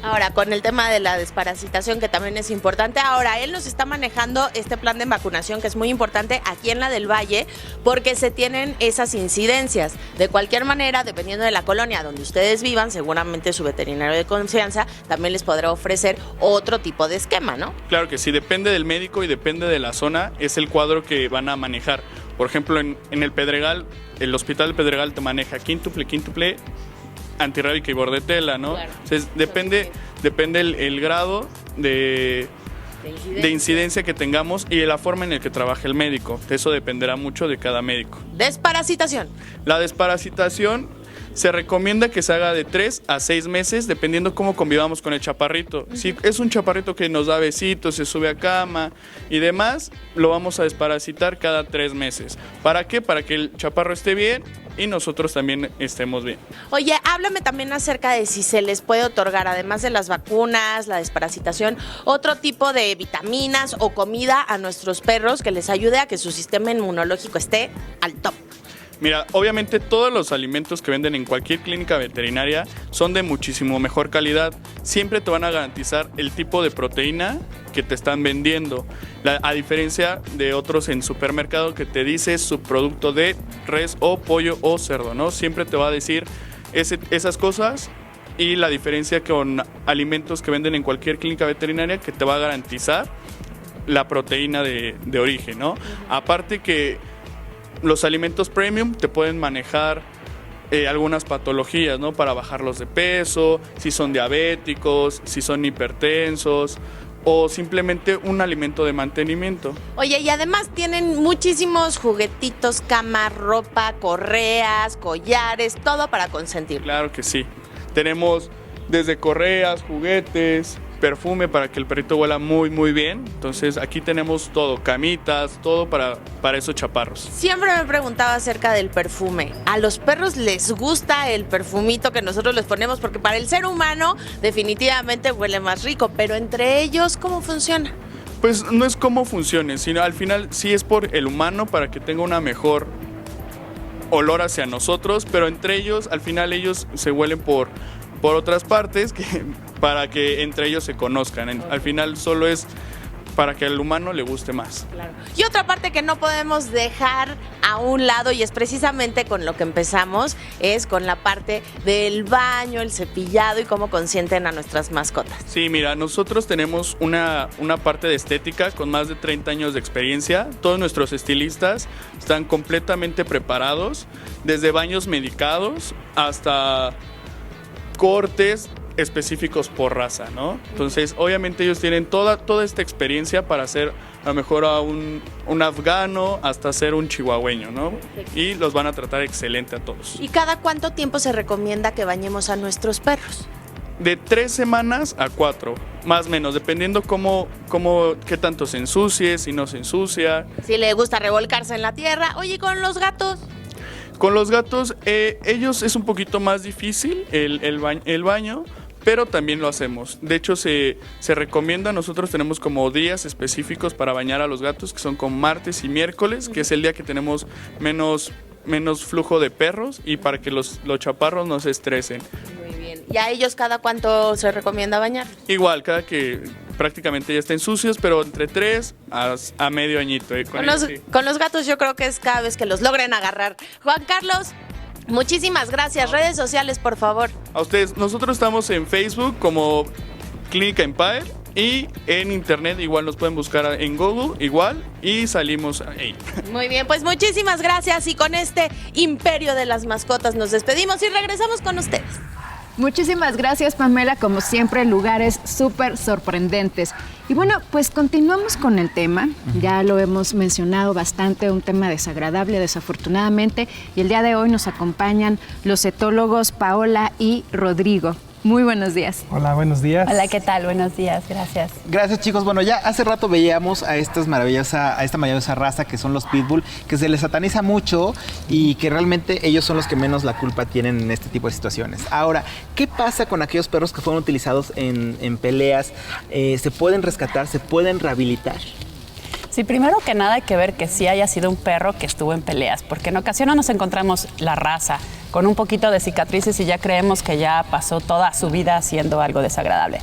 Ahora, con el tema de la desparasitación, que también es importante, ahora él nos está manejando este plan de vacunación que es muy importante aquí en la del Valle porque se tienen esas incidencias. De cualquier manera, dependiendo de la colonia donde ustedes vivan, seguramente su veterinario de confianza también les podrá ofrecer otro tipo de esquema, ¿no? Claro que sí, depende del médico y depende de la zona, es el cuadro que van a manejar. Por ejemplo, en el Pedregal, el Hospital del Pedregal te maneja quíntuple, antirrábica y bordetela, ¿no? Claro. Entonces, depende el grado de incidencia que tengamos y de la forma en la que trabaje el médico. Eso dependerá mucho de cada médico. Desparasitación. La desparasitación se recomienda que se haga de 3 a 6 meses, dependiendo cómo convivamos con el chaparrito. Si es un chaparrito que nos da besitos, se sube a cama y demás, lo vamos a desparasitar cada 3 meses. ¿Para qué? Para que el chaparro esté bien y nosotros también estemos bien. Oye, háblame también acerca de si se les puede otorgar, además de las vacunas, la desparasitación, otro tipo de vitaminas o comida a nuestros perros que les ayude a que su sistema inmunológico esté al top. Mira, obviamente todos los alimentos que venden en cualquier clínica veterinaria son de muchísimo mejor calidad. Siempre te van a garantizar el tipo de proteína que te están vendiendo. A diferencia de otros en supermercado que te dice subproducto de res o pollo o cerdo, ¿no? Siempre te va a decir esas cosas, y la diferencia con alimentos que venden en cualquier clínica veterinaria que te va a garantizar la proteína de origen, ¿no? Aparte que los alimentos premium te pueden manejar algunas patologías, ¿no? Para bajarlos de peso, si son diabéticos, si son hipertensos o simplemente un alimento de mantenimiento. Oye, y además tienen muchísimos juguetitos, cama, ropa, correas, collares, todo para consentir. Claro que sí. Tenemos desde correas, juguetes, perfume para que el perrito huela muy muy bien. Entonces aquí tenemos todo, camitas, todo para esos chaparros. Siempre me he preguntado acerca del perfume. ¿A los perros les gusta el perfumito que nosotros les ponemos? Porque para el ser humano definitivamente huele más rico, pero entre ellos, ¿cómo funciona? Pues no es cómo funcione, sino al final sí es por el humano para que tenga una mejor olor hacia nosotros, pero entre ellos, al final ellos se huelen por otras partes para que entre ellos se conozcan. Al final solo es para que al humano le guste más. Claro. Y otra parte que no podemos dejar a un lado, y es precisamente con lo que empezamos, es con la parte del baño, el cepillado y cómo consienten a nuestras mascotas. Sí, mira, nosotros tenemos una parte de estética con más de 30 años de experiencia. Todos nuestros estilistas están completamente preparados, desde baños medicados hasta cortes específicos por raza, ¿no? Entonces, obviamente ellos tienen toda esta experiencia para hacer a lo mejor a un afgano hasta ser un chihuahueño, ¿no? Y los van a tratar excelente a todos. ¿Y cada cuánto tiempo se recomienda que bañemos a nuestros perros? De 3 semanas a 4, más o menos, dependiendo qué tanto se ensucie, si no se ensucia. Si le gusta revolcarse en la tierra. Oye, ¿con los gatos? Con los gatos, ellos es un poquito más difícil el baño, pero también lo hacemos. De hecho, se recomienda, nosotros tenemos como días específicos para bañar a los gatos, que son con martes y miércoles, que es el día que tenemos menos flujo de perros y para que los chaparros no se estresen. Muy bien. ¿Y a ellos cada cuánto se recomienda bañar? Igual, cada que prácticamente ya estén sucios, pero entre 3 a medio añito. Con los gatos yo creo que es cada vez que los logren agarrar. Juan Carlos, muchísimas gracias. Redes sociales, por favor. A ustedes, nosotros estamos en Facebook como Clínica Empire y en internet igual nos pueden buscar en Google igual y salimos ahí. Muy bien, pues muchísimas gracias y con este imperio de las mascotas nos despedimos y regresamos con ustedes. Muchísimas gracias, Pamela, como siempre, lugares súper sorprendentes. Y bueno, pues continuamos con el tema, ya lo hemos mencionado bastante, un tema desagradable desafortunadamente, y el día de hoy nos acompañan los etólogos Paola y Rodrigo. Muy buenos días. Hola, buenos días. Hola, ¿qué tal? Buenos días, gracias. Gracias, chicos. Bueno, ya hace rato veíamos a esta maravillosa raza que son los Pitbull, que se les sataniza mucho y que realmente ellos son los que menos la culpa tienen en este tipo de situaciones. Ahora, ¿qué pasa con aquellos perros que fueron utilizados en peleas? ¿Se pueden rescatar? ¿Se pueden rehabilitar? Sí, primero que nada hay que ver que sí haya sido un perro que estuvo en peleas, porque en ocasiones nos encontramos la raza con un poquito de cicatrices y ya creemos que ya pasó toda su vida haciendo algo desagradable.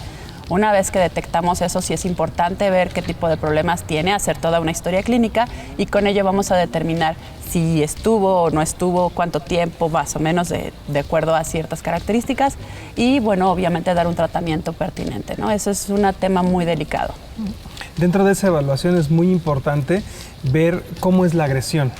Una vez que detectamos eso, sí es importante ver qué tipo de problemas tiene, hacer toda una historia clínica y con ello vamos a determinar si estuvo o no estuvo, cuánto tiempo, más o menos de acuerdo a ciertas características y, bueno, obviamente dar un tratamiento pertinente, ¿no? Eso es un tema muy delicado. Dentro de esa evaluación es muy importante ver cómo es la agresión,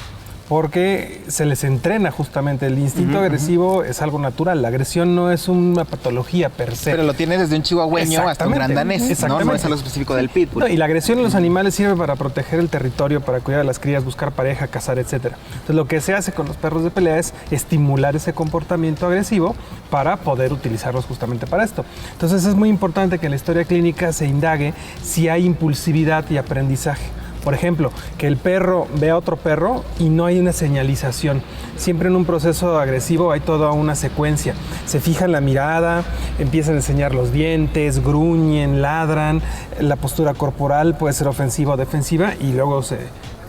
porque se les entrena justamente. El instinto agresivo es algo natural, la agresión no es una patología per se. Pero lo tiene desde un chihuahueño hasta un gran danés, ¿no? No es algo específico del pitbull. No, y la agresión en los animales sirve para proteger el territorio, para cuidar a las crías, buscar pareja, cazar, etc. Entonces lo que se hace con los perros de pelea es estimular ese comportamiento agresivo para poder utilizarlos justamente para esto. Entonces es muy importante que en la historia clínica se indague si hay impulsividad y aprendizaje. Por ejemplo, que el perro vea a otro perro y no hay una señalización. Siempre en un proceso agresivo hay toda una secuencia. Se fija en la mirada, empiezan a enseñar los dientes, gruñen, ladran, la postura corporal puede ser ofensiva o defensiva y luego se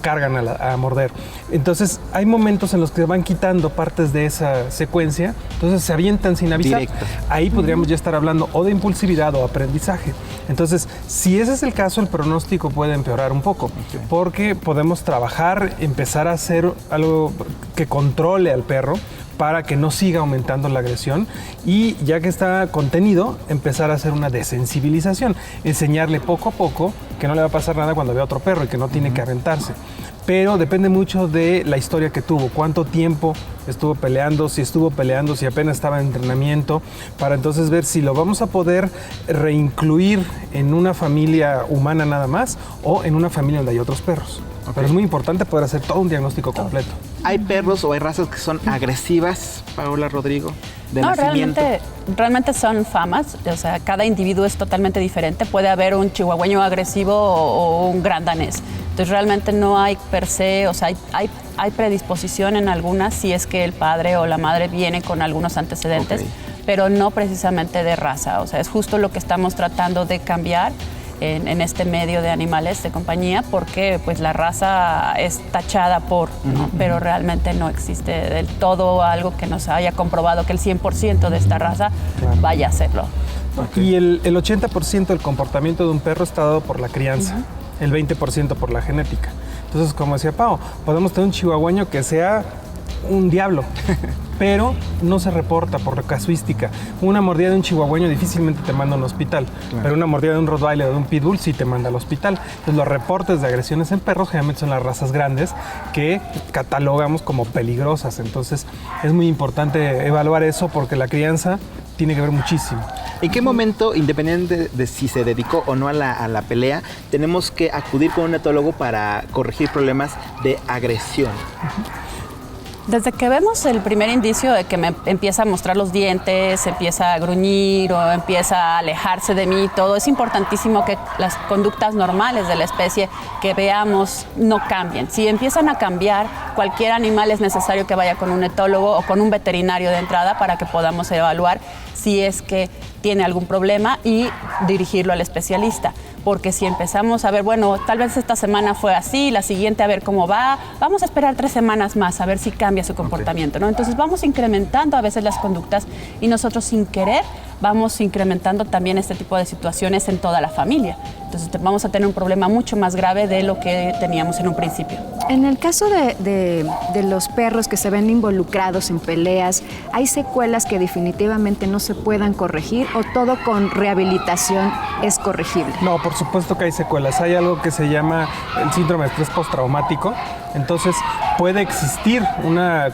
cargan a morder. Entonces hay momentos en los que van quitando partes de esa secuencia, entonces se avientan sin avisar. Directo. Ahí podríamos ya estar hablando o de impulsividad o aprendizaje. Entonces, si ese es el caso, el pronóstico puede empeorar un poco, porque podemos trabajar, empezar a hacer algo que controle al perro para que no siga aumentando la agresión y ya que está contenido, empezar a hacer una desensibilización, enseñarle poco a poco que no le va a pasar nada cuando vea a otro perro y que no tiene que aventarse. Pero depende mucho de la historia que tuvo, cuánto tiempo estuvo peleando, si apenas estaba en entrenamiento, para entonces ver si lo vamos a poder reincluir en una familia humana nada más o en una familia donde hay otros perros. Pero es muy importante poder hacer todo un diagnóstico completo. ¿Hay perros o hay razas que son agresivas, Paola, Rodrigo, de no, nacimiento? Realmente son famas, o sea, cada individuo es totalmente diferente. Puede haber un chihuahueño agresivo o un gran danés. Entonces realmente no hay per se, o sea, hay predisposición en algunas si es que el padre o la madre viene con algunos antecedentes, pero no precisamente de raza. O sea, es justo lo que estamos tratando de cambiar en este medio de animales de compañía, porque pues la raza es tachada por, ¿no? Pero realmente no existe del todo algo que nos haya comprobado que el 100% de esta raza vaya a hacerlo. Y el 80% del comportamiento de un perro está dado por la crianza, el 20% por la genética. Entonces, como decía Pau, podemos tener un chihuahueño que sea un diablo, pero no se reporta por casuística. Una mordida de un chihuahueño difícilmente te manda a un hospital, pero una mordida de un rottweiler o de un pitbull sí te manda al hospital. Entonces los reportes de agresiones en perros generalmente son las razas grandes que catalogamos como peligrosas. Entonces es muy importante evaluar eso porque la crianza tiene que ver muchísimo. ¿En qué momento, independiente de si se dedicó o no a la pelea, tenemos que acudir con un etólogo para corregir problemas de agresión? Desde que vemos el primer indicio de que me empieza a mostrar los dientes, empieza a gruñir o empieza a alejarse de mí, todo, es importantísimo que las conductas normales de la especie que veamos no cambien. Si empiezan a cambiar, cualquier animal es necesario que vaya con un etólogo o con un veterinario de entrada para que podamos evaluar si es que tiene algún problema y dirigirlo al especialista. Porque si empezamos a ver, bueno, tal vez esta semana fue así, la siguiente a ver cómo va, vamos a esperar 3 semanas más a ver si cambia su comportamiento, ¿no? Entonces vamos incrementando a veces las conductas y nosotros sin querer vamos incrementando también este tipo de situaciones en toda la familia. Entonces vamos a tener un problema mucho más grave de lo que teníamos en un principio. En el caso de los perros que se ven involucrados en peleas, ¿hay secuelas que definitivamente no se puedan corregir o todo con rehabilitación es corregible? No, por supuesto que hay secuelas. Hay algo que se llama el síndrome de estrés postraumático. Entonces puede existir una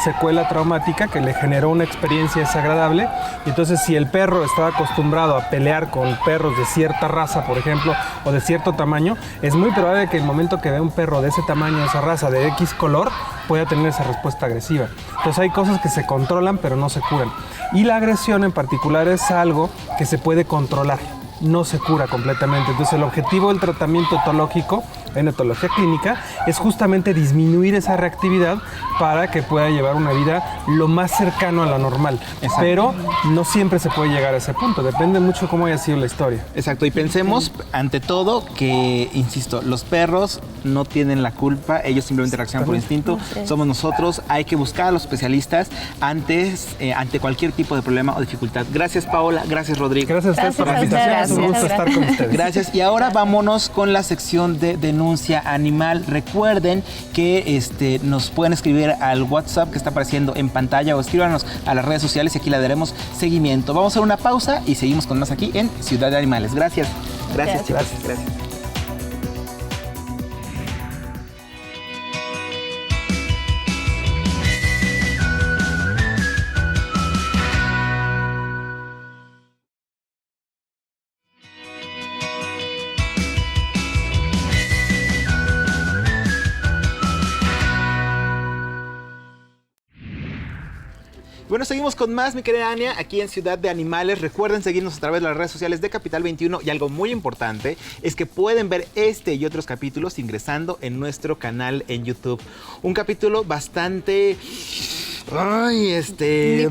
secuela traumática que le generó una experiencia desagradable. Y entonces si el perro estaba acostumbrado a pelear con perros de cierta raza, por ejemplo, o de cierto tamaño, es muy probable que el momento que vea un perro de ese tamaño, de esa raza, de X color, pueda tener esa respuesta agresiva. Entonces hay cosas que se controlan pero no se curan. Y la agresión en particular es algo que se puede controlar, no se cura completamente. Entonces el objetivo del tratamiento etológico en etología clínica es justamente disminuir esa reactividad para que pueda llevar una vida lo más cercano a la normal. Exacto. Pero no siempre se puede llegar a ese punto, depende mucho de cómo haya sido la historia. Exacto, y pensemos ante todo que, insisto, los perros no tienen la culpa, ellos simplemente reaccionan por instinto, somos nosotros, hay que buscar a los especialistas ante cualquier tipo de problema o dificultad. Gracias Paola, gracias Rodrigo. Gracias a ustedes por la invitación, es un gusto estar con ustedes. Gracias, y ahora vámonos con la sección de denuncia animal. Recuerden que nos pueden escribir al WhatsApp que está apareciendo en pantalla o escríbanos a las redes sociales y aquí le daremos seguimiento. Vamos a hacer una pausa y seguimos con más aquí en Ciudad de Animales. Gracias. Gracias, chicos. Gracias. Bueno, seguimos con más, mi querida Ania, aquí en Ciudad de Animales. Recuerden seguirnos a través de las redes sociales de Capital 21 y algo muy importante es que pueden ver este y otros capítulos ingresando en nuestro canal en YouTube. Un capítulo bastante... Ay,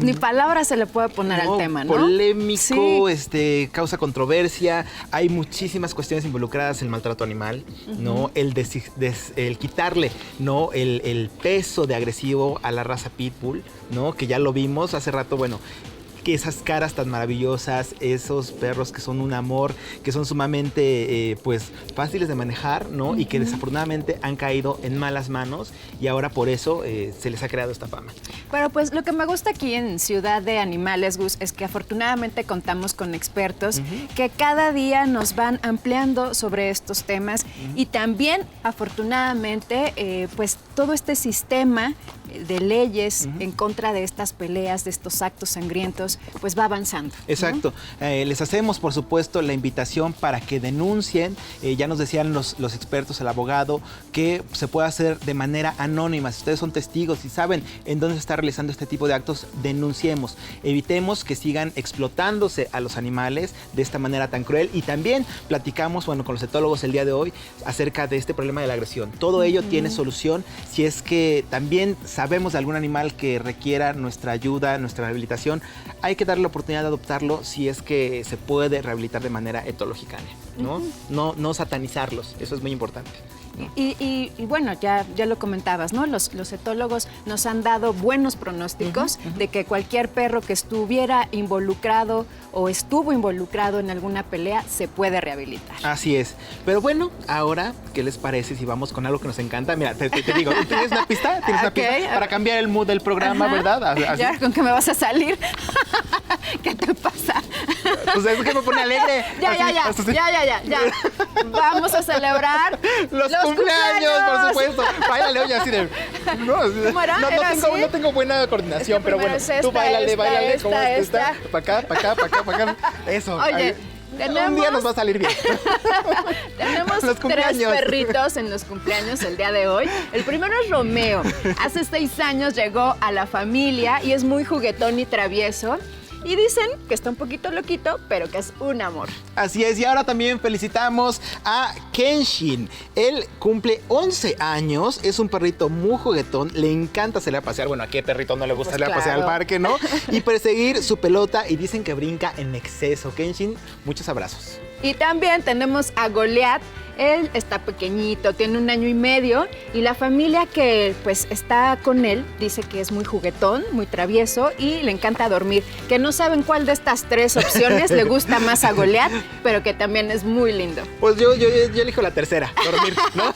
Ni palabras se le puede poner al tema, ¿no? Polémico, sí. Causa controversia. Hay muchísimas cuestiones involucradas, el maltrato animal, ¿no? El quitarle, ¿no? El peso de agresivo a la raza Pitbull, ¿no? Que ya lo vimos hace rato, bueno, que esas caras tan maravillosas, esos perros que son un amor, que son sumamente pues fáciles de manejar, ¿no? Y que desafortunadamente han caído en malas manos y ahora por eso se les ha creado esta fama. Pero pues lo que me gusta aquí en Ciudad de Animales, Gus, es que afortunadamente contamos con expertos que cada día nos van ampliando sobre estos temas y también afortunadamente pues todo este sistema de leyes en contra de estas peleas, de estos actos sangrientos, pues va avanzando, ¿no? Exacto. Les hacemos, por supuesto, la invitación para que denuncien. Ya nos decían los expertos, el abogado, que se puede hacer de manera anónima. Si ustedes son testigos y saben en dónde se está realizando este tipo de actos, denunciemos. Evitemos que sigan explotándose a los animales de esta manera tan cruel. Y también platicamos, bueno, con los etólogos el día de hoy acerca de este problema de la agresión. Todo ello tiene solución si es que también sabemos de algún animal que requiera nuestra ayuda, nuestra rehabilitación. Hay que darle la oportunidad de adoptarlo si es que se puede rehabilitar de manera etológica, ¿no? No satanizarlos, eso es muy importante. Y bueno, ya lo comentabas, ¿no? Los etólogos nos han dado buenos pronósticos de que cualquier perro que estuviera involucrado o estuvo involucrado en alguna pelea se puede rehabilitar. Así es. Pero bueno, ahora, ¿qué les parece si vamos con algo que nos encanta? Mira, te digo, ¿tienes una pista? ¿Tienes una pista para cambiar el mood del programa, verdad? Así. Ya, ¿con qué me vas a salir? ¿Qué te pasa? Pues es que me pone alegre. Ya. Vamos a celebrar los cumpleaños, por supuesto. Báilale, oye, así de... ¿Cómo era? No tengo buena coordinación, pero bueno, tú báilale. ¿Cómo está? Para acá. Eso. Oye, un día nos va a salir bien. Tenemos 3 perritos en los cumpleaños el día de hoy. El primero es Romeo. Hace 6 años llegó a la familia y es muy juguetón y travieso. Y dicen que está un poquito loquito, pero que es un amor. Así es, y ahora también felicitamos a Kenshin. Él cumple 11 años, es un perrito muy juguetón, le encanta salir a pasear. Bueno, ¿a qué perrito no le gusta salir a pasear al parque, no? Y perseguir su pelota, y dicen que brinca en exceso. Kenshin, muchos abrazos. Y también tenemos a Goliath. Él está pequeñito, tiene 1 año y medio y la familia que pues está con él dice que es muy juguetón, muy travieso y le encanta dormir. Que no saben cuál de estas 3 opciones le gusta más a Goliath, pero que también es muy lindo. Pues yo elijo la tercera, dormir, ¿no?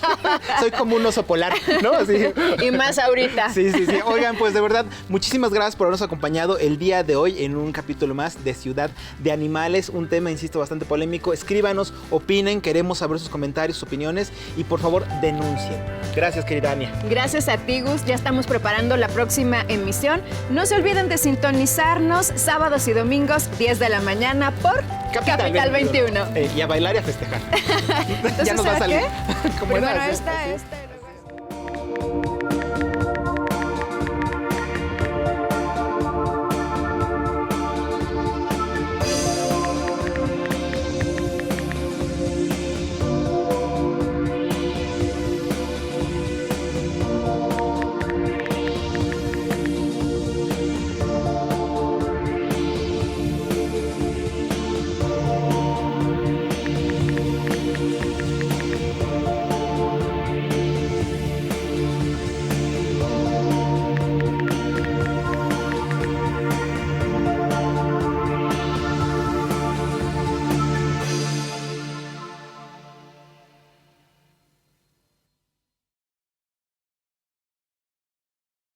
Soy como un oso polar, ¿no? Así. Y más ahorita. Sí. Oigan, pues de verdad, muchísimas gracias por habernos acompañado el día de hoy en un capítulo más de Ciudad de Animales. Un tema, insisto, bastante polémico. Escríbanos, opinen, queremos saber sus comentarios, sus opiniones y por favor denuncien. Gracias, querida Ania. Gracias a ti, Gus. Ya estamos preparando la próxima emisión. No se olviden de sintonizarnos sábados y domingos 10 de la mañana por Capital 21. Y a bailar y a festejar. Entonces, ya nos va a salir. ¿Qué? Bueno, esta